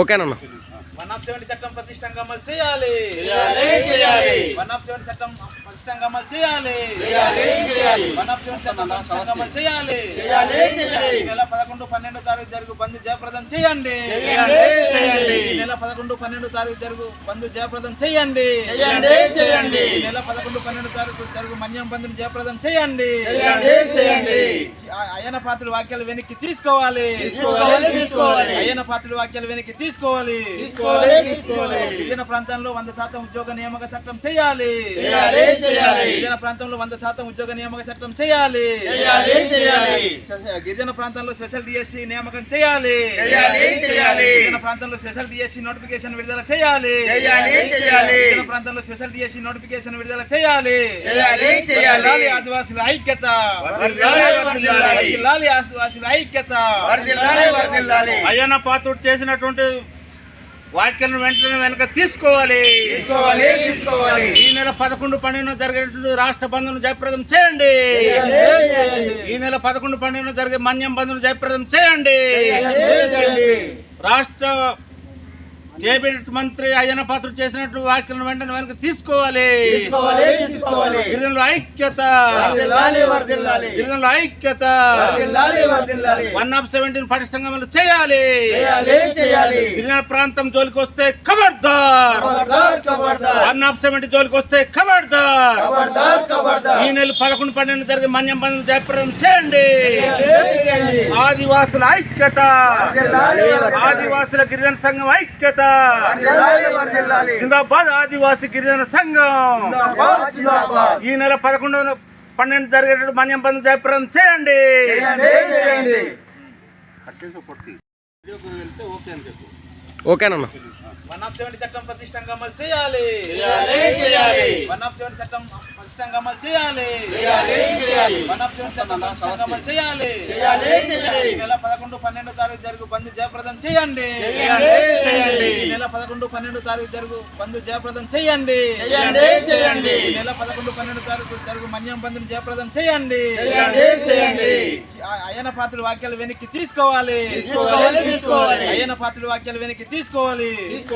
ఓకేనన్నా. 170 చట్టం ప్రతిష్టంగా అమలు చేయాలి. 170 చట్టం ప్రతిష్టంగా అమలు చేయాలి. 170 చట్టం ప్రతిష్టంగా అమలు చేయాలి. ఈ నెల 11-12 తారీఖు జరుగు బంద్ జయప్రదం చేయండి. ఈ నెల 11-12 తారీఖు జరుగు బంద్ జయప్రదం చేయండి. ఈ నెల 11-12 తారీఖు జరుగు మన్యం బంద్ జయప్రదం చేయండి. అయ్యన పాత్రుల వాక్యాలు వెనక్కి తీసుకోవాలి. అయ్యన పాత్రుల వాక్యాలు వెనక్కి తీసుకోవాలి. గిరిజన ప్రాంతంలో 100% ఉద్యోగ నియామక చట్టం చేయాలి. గిరిజన ప్రాంతంలో 100% ఉద్యోగ నియామక చట్టం చేయాలి. గిరిజన ప్రాంతంలో స్పెషల్ డిఎస్సి నియామకం చేయాలి. గిరిజన ప్రాంతంలో స్పెషల్ డిఎస్సి నోటిఫికేషన్ విడుదల చేయాలి. గిరిజన ప్రాంతంలో స్పెషల్ డిఎస్సి నోటిఫికేషన్ విడుదల చేయాలి. ఆదివాసుల ఐక్యత, ఆదివాసుల ఐక్యత. అయ్యన్న పాత్రుడు చేసినటువంటి వాక్యాలను వెంటనే వెనక తీసుకోవాలి. ఈ నెల 11-12 జరిగేటువంటి రాష్ట్ర బంద్ను జయప్రదం చేయండి. ఈ నెల 11-12 జరిగే మన్యం బంద్ను జయప్రదం చేయండి. రాష్ట్ర కేబినెట్ మంత్రి అయ్యన్న పాత్రుడు చేసినట్టు వ్యాఖ్యలను వెంటనే వెనక తీసుకోవాలి. గిరిజనుల ఐక్యత, గిరిజనుల ఐక్యత. 170 పటిష్టంగా అమలు చేయాలి. గిరిజన ప్రాంతం జోలికి వస్తే ఖబర్దార్. 170 జోలికి వస్తే ఖబర్దార్. ఈ నెల 11-12 జరిగే మన్యం బంద్ జయప్రదం చేయండి. ఆదివాసుల ఐక్యత, ఆదివాసుల గిరిజన సంఘం ఐక్యత. జిందాబాద్ ఆదివాసీ గిరిజన సంఘం. ఈ నెల 11-12 జరిగేటప్పుడు మన్యం బంద్ జయప్రదం చేయండి. ఓకేనన్నా. 170 చట్టం ప్రతిష్టంగా అమలు చేయాలి. 170 చట్టం ప్రతిష్టంగా అమలు చేయాలి. 170 చట్టం ప్రతిష్టంగా అమలు చేయాలి. ఈ నెల 11-12 తారీఖు జరుగు బంద్ జయప్రదం చేయండి. ఈ నెల 11-12 తారీఖు జరుగు బంద్ జయప్రదం చేయండి. ఈ నెల 11-12 తారీఖు జరుగు మన్యం బంద్ జయప్రదం చేయండి. అయ్యన పాత్రుల వాక్యాలు వెనక్కి తీసుకోవాలి. అయ్యన పాత్రుల వాక్యాలు వెనక్కి తీసుకోవాలి.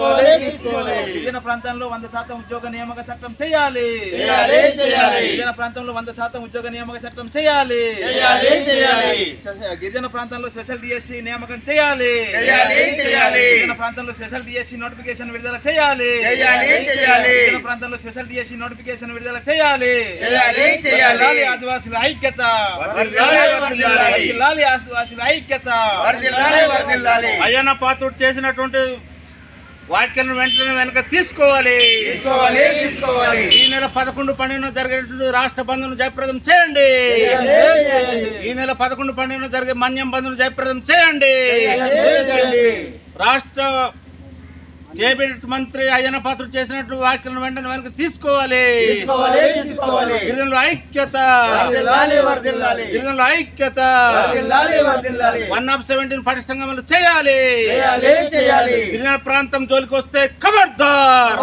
గిరిజన ప్రాంతంలో 100% ఉద్యోగ నియామక చట్టం చేయాలి. గిరిజన ప్రాంతంలో 100% ఉద్యోగ నియామక చట్టం చేయాలి. గిరిజన ప్రాంతంలో స్పెషల్ డిఎస్సి నియామకం చేయాలి. గిరిజన ప్రాంతంలో స్పెషల్ డిఎస్సి నోటిఫికేషన్ విడుదల చేయాలి. గిరిజన ప్రాంతంలో స్పెషల్ డిఎస్సి నోటిఫికేషన్ విడుదల చేయాలి. ఆదివాసుల ఐక్యత, ఆదివాసుల ఐక్యత. అయ్యన్న పాత్రుడు చేసినటువంటి వాక్యాలను వెంటనే వెనక తీసుకోవాలి. ఈ నెల 11-12 జరిగేటప్పుడు రాష్ట్ర బంద్ను జయప్రదం చేయండి. ఈ నెల 11-12 జరిగే మన్యం బంద్ను జయప్రదం చేయండి. రాష్ట్ర కేబినెట్ మంత్రి అయ్యన్న పాత్రుడు చేసినట్టు వ్యాఖ్యలను వెంటనే వెనక తీసుకోవాలి. గిరిజనుల ఐక్యత, గిరిజనుల ఐక్యత. 170 పటిష్టంగా అమలు చేయాలి. గిరిజన ప్రాంతం జోలికి వస్తే ఖబర్దార్.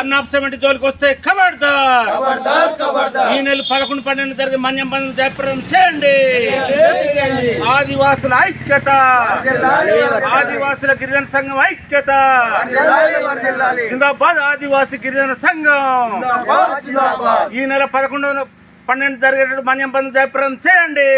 170 జోలికి వస్తే ఖబర్దార్. ఈ నెల 11-12 జరిగే మన్యం బంద్ జయప్రదం చేయండి. ఆదివాసుల ఐక్యత, ఆదివాసుల గిరిజన సంఘం ఐక్యత. జిందాబాద్ ఆదివాసీ గిరిజన సంఘం. ఈ నెల 11-12 జరిగేటప్పుడు మన్యం బంద్ జయప్రదం చేయండి.